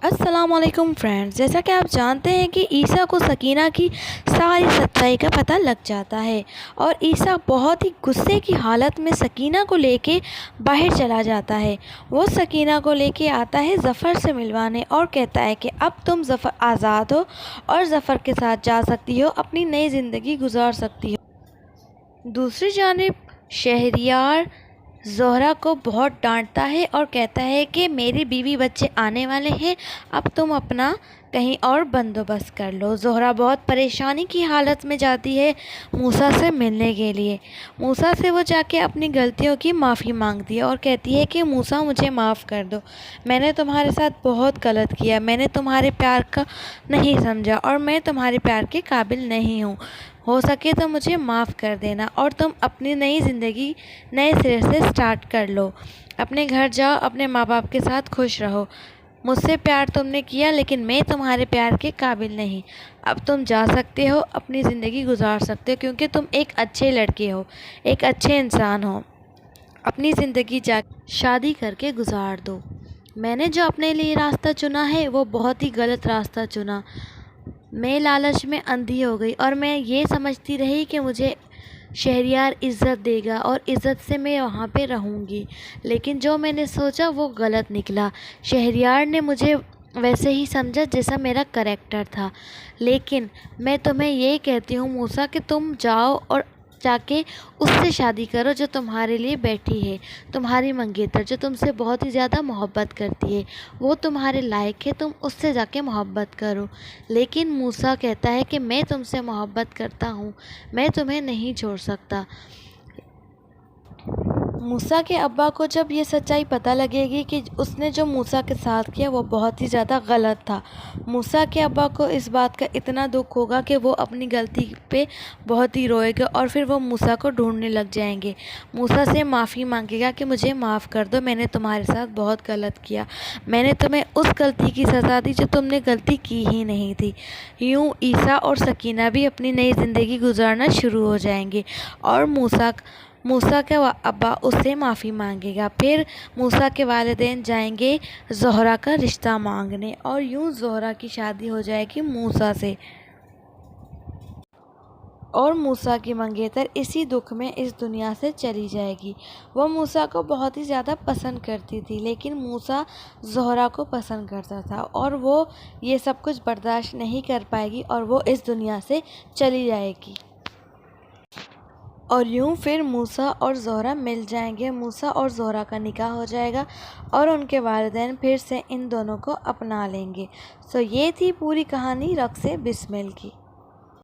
السلام علیکم فرینڈز، جیسا کہ آپ جانتے ہیں کہ عیسیٰ کو سکینہ کی ساری سچائی کا پتہ لگ جاتا ہے اور عیسیٰ بہت ہی غصے کی حالت میں سکینہ کو لے کے باہر چلا جاتا ہے۔ وہ سکینہ کو لے کے آتا ہے ظفر سے ملوانے اور کہتا ہے کہ اب تم ظفر آزاد ہو اور ظفر کے ساتھ جا سکتی ہو، اپنی نئی زندگی گزار سکتی ہو۔ دوسری جانب شہریار زہرہ کو بہت ڈانٹتا ہے اور کہتا ہے کہ میری بیوی بچے آنے والے ہیں، اب تم اپنا کہیں اور بندوبست کر لو۔ زہرہ بہت پریشانی کی حالت میں جاتی ہے موسیٰ سے ملنے کے لیے۔ موسیٰ سے وہ جا کے اپنی غلطیوں کی معافی مانگتی ہے اور کہتی ہے کہ موسیٰ مجھے معاف کر دو، میں نے تمہارے ساتھ بہت غلط کیا، میں نے تمہارے پیار کا نہیں سمجھا اور میں تمہارے پیار کے قابل نہیں ہوں، ہو سکے تو مجھے معاف کر دینا اور تم اپنی نئی زندگی نئے سرے سے سٹارٹ کر لو، اپنے گھر جاؤ، اپنے ماں باپ کے ساتھ خوش رہو۔ مجھ سے پیار تم نے کیا لیکن میں تمہارے پیار کے قابل نہیں، اب تم جا سکتے ہو، اپنی زندگی گزار سکتے ہو کیونکہ تم ایک اچھے لڑکے ہو، ایک اچھے انسان ہو، اپنی زندگی جا شادی کر کے گزار دو۔ میں نے جو اپنے لیے راستہ چنا ہے وہ بہت ہی غلط راستہ چنا، میں لالچ میں اندھی ہو گئی اور میں یہ سمجھتی رہی کہ مجھے شہریار عزت دے گا اور عزت سے میں وہاں پہ رہوں گی، لیکن جو میں نے سوچا وہ غلط نکلا۔ شہریار نے مجھے ویسے ہی سمجھا جیسا میرا کریکٹر تھا، لیکن میں تمہیں یہ کہتی ہوں موسیٰ کہ تم جاؤ اور جا کے اس سے شادی کرو جو تمہارے لیے بیٹھی ہے، تمہاری منگیتر، جو تم سے بہت ہی زیادہ محبت کرتی ہے، وہ تمہارے لائق ہے، تم اس سے جا کے محبت کرو۔ لیکن موسیٰ کہتا ہے کہ میں تم سے محبت کرتا ہوں، میں تمہیں نہیں چھوڑ سکتا۔ موسیٰ کے ابا کو جب یہ سچائی پتہ لگے گی کہ اس نے جو موسیٰ کے ساتھ کیا وہ بہت ہی زیادہ غلط تھا، موسیٰ کے ابا کو اس بات کا اتنا دکھ ہوگا کہ وہ اپنی غلطی پہ بہت ہی روئے گا اور پھر وہ موسیٰ کو ڈھونڈنے لگ جائیں گے، موسیٰ سے معافی مانگے گا کہ مجھے معاف کر دو، میں نے تمہارے ساتھ بہت غلط کیا، میں نے تمہیں اس غلطی کی سزا دی جو تم نے غلطی کی ہی نہیں تھی۔ یوں عیسیٰ اور سکینہ بھی اپنی نئی زندگی گزارنا شروع ہو جائیں گے اور موسیٰ کا ابا اس سے معافی مانگے گا، پھر موسیٰ کے والدین جائیں گے زہرہ کا رشتہ مانگنے اور یوں زہرہ کی شادی ہو جائے گی موسیٰ سے اور موسیٰ کی منگیتر اسی دکھ میں اس دنیا سے چلی جائے گی۔ وہ موسیٰ کو بہت ہی زیادہ پسند کرتی تھی لیکن موسیٰ زہرہ کو پسند کرتا تھا اور وہ یہ سب کچھ برداشت نہیں کر پائے گی اور وہ اس دنیا سے چلی جائے گی اور یوں پھر موسیٰ اور زہرہ مل جائیں گے، موسیٰ اور زہرہ کا نکاح ہو جائے گا اور ان کے والدین پھر سے ان دونوں کو اپنا لیں گے۔ یہ تھی پوری کہانی رقص بسمل کی۔